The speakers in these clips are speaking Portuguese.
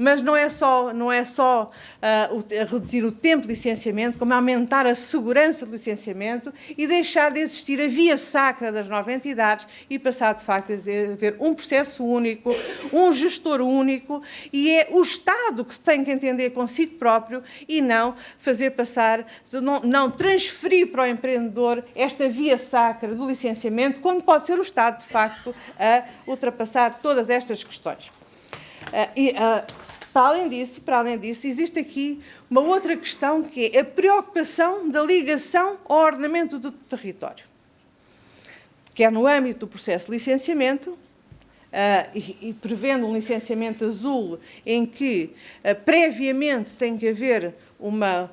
Mas não é só reduzir o tempo de licenciamento, como aumentar a segurança do licenciamento e deixar de existir a via sacra das 9 entidades e passar, de facto, a haver um processo único, um gestor único, e é o Estado que tem que entender consigo próprio e não fazer passar, não transferir para o empreendedor esta via sacra do licenciamento, quando pode ser o Estado, de facto, a ultrapassar todas estas questões. Para além disso, existe aqui uma outra questão, que é a preocupação da ligação ao ordenamento do território, que é no âmbito do processo de licenciamento, e prevendo um licenciamento azul em que previamente tem que haver uma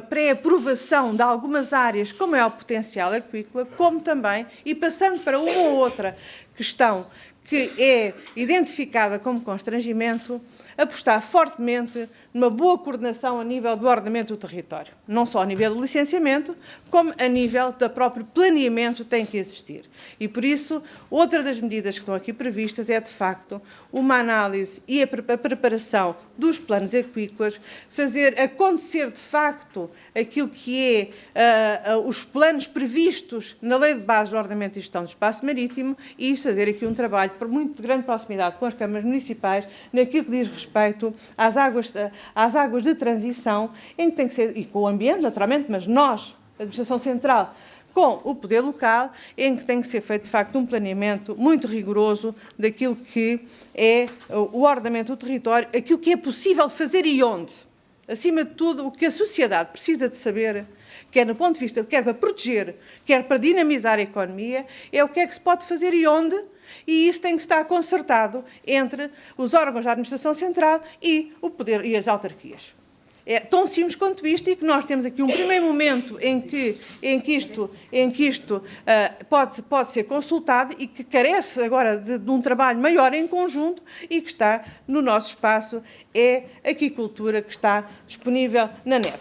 pré-aprovação de algumas áreas, como é o potencial aquícola, como também, e passando para uma ou outra questão que é identificada como constrangimento, apostar fortemente numa boa coordenação a nível do ordenamento do território. Não só a nível do licenciamento, como a nível do próprio planeamento tem que existir. E, por isso, outra das medidas que estão aqui previstas é, de facto, uma análise e a preparação dos planos aquícolas, fazer acontecer, de facto, aquilo que é os planos previstos na Lei de Base do Ordenamento e Gestão do Espaço Marítimo e fazer aqui um trabalho por muito grande proximidade com as câmaras municipais naquilo que diz respeito às águas de transição, em que tem que ser, e com o ambiente, naturalmente, mas nós, a Administração Central, com o poder local, em que tem que ser feito, de facto, um planeamento muito rigoroso daquilo que é o ordenamento do território, aquilo que é possível fazer e onde. Acima de tudo, o que a sociedade precisa de saber, quer no ponto de vista, quer para proteger, quer para dinamizar a economia, é o que é que se pode fazer e onde, e isso tem que estar concertado entre os órgãos da Administração Central e o poder e as autarquias. É tão simples quanto isto, e que nós temos aqui um primeiro momento em que isto pode ser consultado e que carece agora de um trabalho maior em conjunto e que está no nosso espaço, é a aquicultura, que está disponível na net.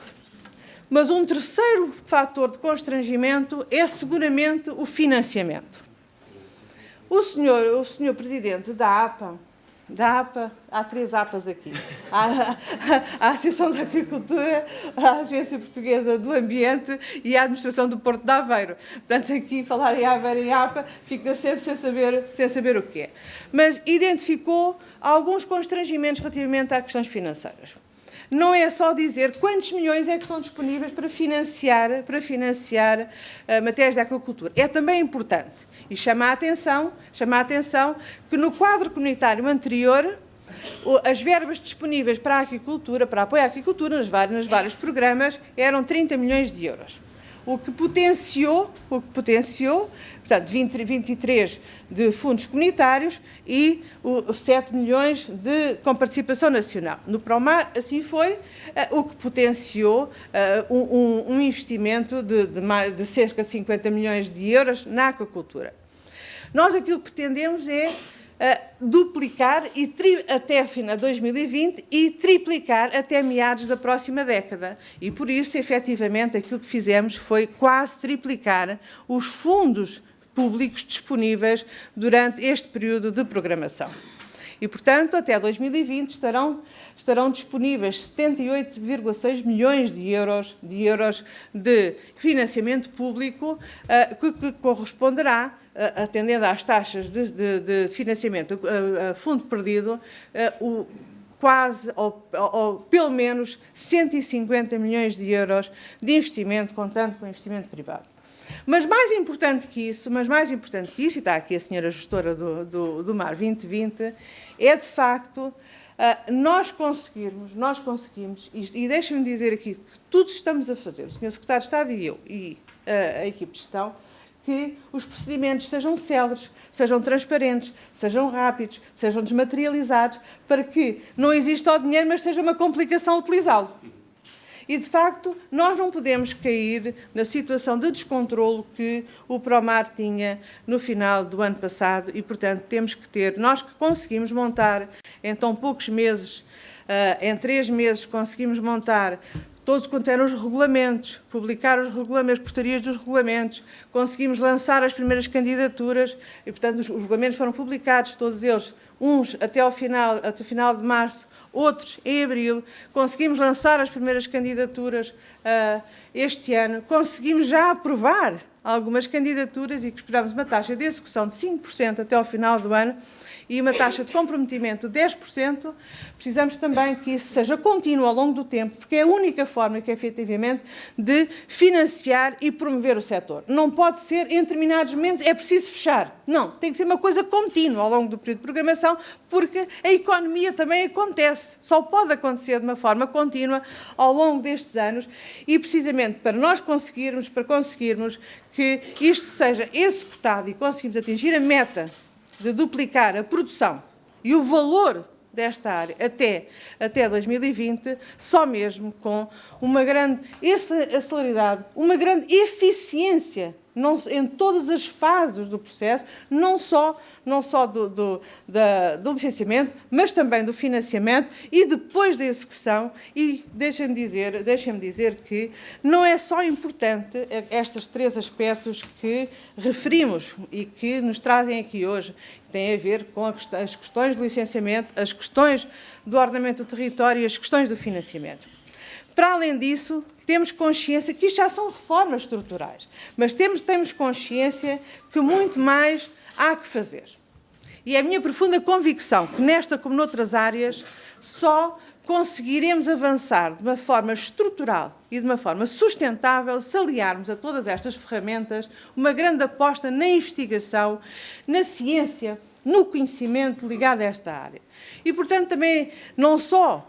Mas um terceiro fator de constrangimento é seguramente o financiamento. O senhor Presidente da APA, há 3 APAs aqui. Há a Associação da Agricultura, a Agência Portuguesa do Ambiente e a Administração do Porto de Aveiro. Portanto, aqui falar em Aveiro e APA fica sempre sem saber o que é. Mas identificou alguns constrangimentos relativamente às questões financeiras. Não é só dizer quantos milhões é que estão disponíveis para financiar matérias da aquacultura. É também importante. E chama a atenção que no quadro comunitário anterior, as verbas disponíveis para a aquicultura, para apoio à aquicultura, nos vários programas, eram 30 milhões de euros. O que potenciou, portanto, 23 de fundos comunitários e 7 milhões com participação nacional. No Promar, assim foi, o que potenciou um investimento de cerca de 50 milhões de euros na aquacultura. Nós aquilo que pretendemos é duplicar até final de 2020 e triplicar até meados da próxima década. E por isso, efetivamente, aquilo que fizemos foi quase triplicar os fundos públicos disponíveis durante este período de programação. E, portanto, até 2020 estarão disponíveis 78,6 milhões de euros de financiamento público, que corresponderá, atendendo às taxas de financiamento a fundo perdido, quase, ou pelo menos, 150 milhões de euros de investimento, contando com investimento privado. Mas mais importante que isso, e está aqui a senhora gestora do MAR 2020, é de facto nós conseguimos, e deixem-me dizer aqui que tudo estamos a fazer, o senhor Secretário de Estado e eu, e a equipe de gestão, que os procedimentos sejam céleres, sejam transparentes, sejam rápidos, sejam desmaterializados, para que não exista o dinheiro, mas seja uma complicação utilizá-lo. E, de facto, nós não podemos cair na situação de descontrolo que o Promar tinha no final do ano passado e, portanto, temos que ter, nós que conseguimos montar em tão poucos meses, em 3 meses, conseguimos montar todos quanto eram os regulamentos, publicar os regulamentos, as portarias dos regulamentos, conseguimos lançar as primeiras candidaturas e, portanto, os regulamentos foram publicados, todos eles, uns até ao final de março, outros em abril. Conseguimos lançar as primeiras candidaturas este ano, conseguimos já aprovar algumas candidaturas e que esperamos uma taxa de execução de 5% até ao final do ano e uma taxa de comprometimento de 10%. Precisamos também que isso seja contínuo ao longo do tempo, porque é a única forma que, efetivamente, de financiar e promover o setor. Não pode ser, em determinados momentos, é preciso fechar. Não, tem que ser uma coisa contínua ao longo do período de programação, porque a economia também acontece. Só pode acontecer de uma forma contínua ao longo destes anos e, precisamente, para conseguirmos que isto seja executado e conseguirmos atingir a meta de duplicar a produção e o valor desta área até 2020, só mesmo com uma grande celeridade, uma grande eficiência em todas as fases do processo, não só do licenciamento, mas também do financiamento e depois da execução. E deixem-me dizer que não é só importante estes 3 aspectos que referimos e que nos trazem aqui hoje, que têm a ver com as questões do licenciamento, as questões do ordenamento do território e as questões do financiamento. Para além disso, temos consciência que isto já são reformas estruturais, mas temos consciência que muito mais há que fazer. E é a minha profunda convicção que nesta, como noutras áreas, só conseguiremos avançar de uma forma estrutural e de uma forma sustentável se aliarmos a todas estas ferramentas uma grande aposta na investigação, na ciência, no conhecimento ligado a esta área. E, portanto, também não só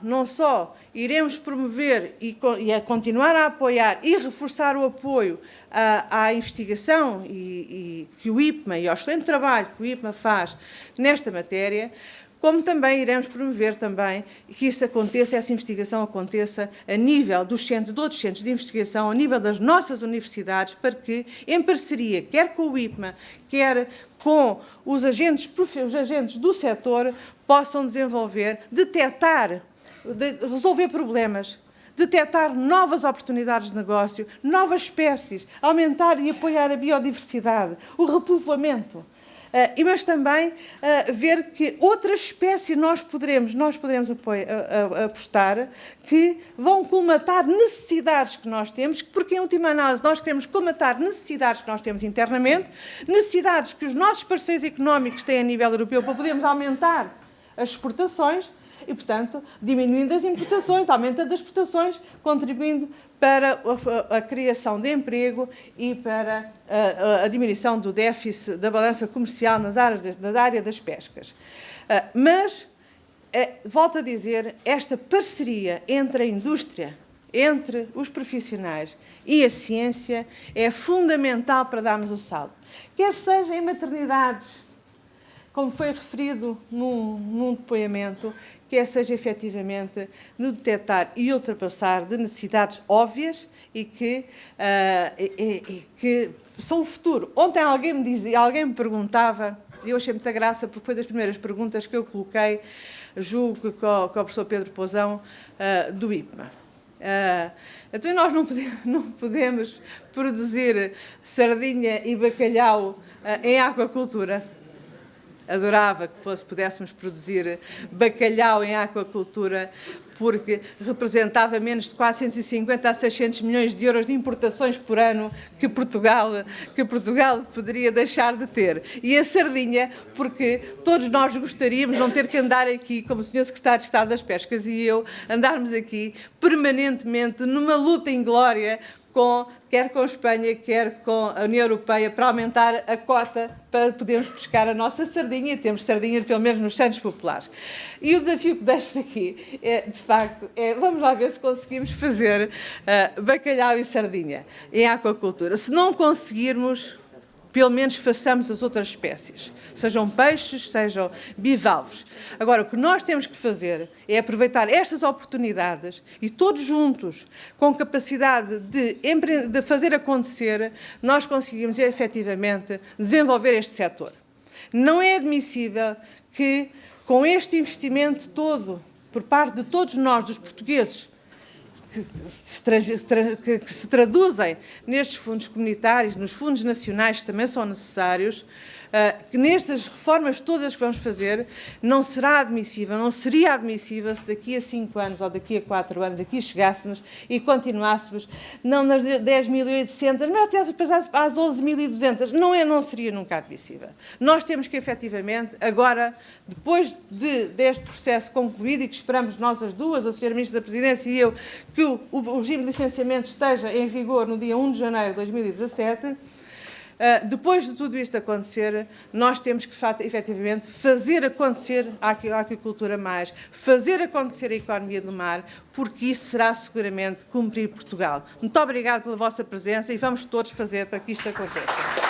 iremos promover e a continuar a apoiar e reforçar o apoio à investigação e que o IPMA e ao excelente trabalho que o IPMA faz nesta matéria, como também iremos promover que isso aconteça, essa investigação aconteça a nível dos outros centros de investigação, a nível das nossas universidades, para que, em parceria, quer com o IPMA, quer com os agentes do setor, possam desenvolver, resolver problemas, detectar novas oportunidades de negócio, novas espécies, aumentar e apoiar a biodiversidade, o repovoamento. Mas também ver que outras espécies nós poderemos apostar que vão colmatar necessidades que nós temos, porque, em última análise, nós queremos colmatar necessidades que nós temos internamente, necessidades que os nossos parceiros económicos têm a nível europeu para podermos aumentar as exportações e, portanto, diminuindo as importações, aumentando as exportações, contribuindo para a criação de emprego e para a diminuição do déficit da balança comercial na área das pescas. Mas, volto a dizer, esta parceria entre a indústria, entre os profissionais e a ciência é fundamental para darmos o salto. Quer seja em maternidades, como foi referido num depoimento, quer seja efetivamente no detectar e ultrapassar de necessidades óbvias e que são o futuro. Ontem alguém me perguntava, e eu achei muita graça, porque foi das primeiras perguntas que eu coloquei, julgo que com o professor Pedro Pousão, do IPMA. Então nós não podemos produzir sardinha e bacalhau em aquacultura. Adorava que pudéssemos produzir bacalhau em aquacultura, porque representava menos de 450 a 600 milhões de euros de importações por ano que Portugal poderia deixar de ter. E a sardinha, porque todos nós gostaríamos de não ter que andar aqui, como o Sr. Secretário de Estado das Pescas e eu, andarmos aqui permanentemente numa luta inglória quer com a Espanha, quer com a União Europeia, para aumentar a cota para podermos pescar a nossa sardinha, e temos sardinha pelo menos nos santos populares. E o desafio que deixo aqui, de facto, vamos lá ver se conseguimos fazer bacalhau e sardinha em aquacultura. Se não conseguirmos, pelo menos façamos as outras espécies, sejam peixes, sejam bivalves. Agora, o que nós temos que fazer é aproveitar estas oportunidades e todos juntos, com capacidade de fazer acontecer, nós conseguimos efetivamente desenvolver este setor. Não é admissível que, com este investimento todo, por parte de todos nós, dos portugueses, que se traduzem nestes fundos comunitários, nos fundos nacionais que também são necessários, que nestas reformas todas que vamos fazer não será admissível, não seria admissível se daqui a 5 anos ou daqui a 4 anos aqui chegássemos e continuássemos não nas 10.800, mas até às 11.200, não seria nunca admissível. Nós temos que efetivamente agora, depois deste processo concluído e que esperamos nós as duas, a Sra. Ministra da Presidência e eu, que o regime de licenciamento esteja em vigor no dia 1 de janeiro de 2017, depois de tudo isto acontecer, nós temos que, efetivamente, fazer acontecer a aquicultura mais, fazer acontecer a economia do mar, porque isso será seguramente cumprir Portugal. Muito obrigada pela vossa presença e vamos todos fazer para que isto aconteça.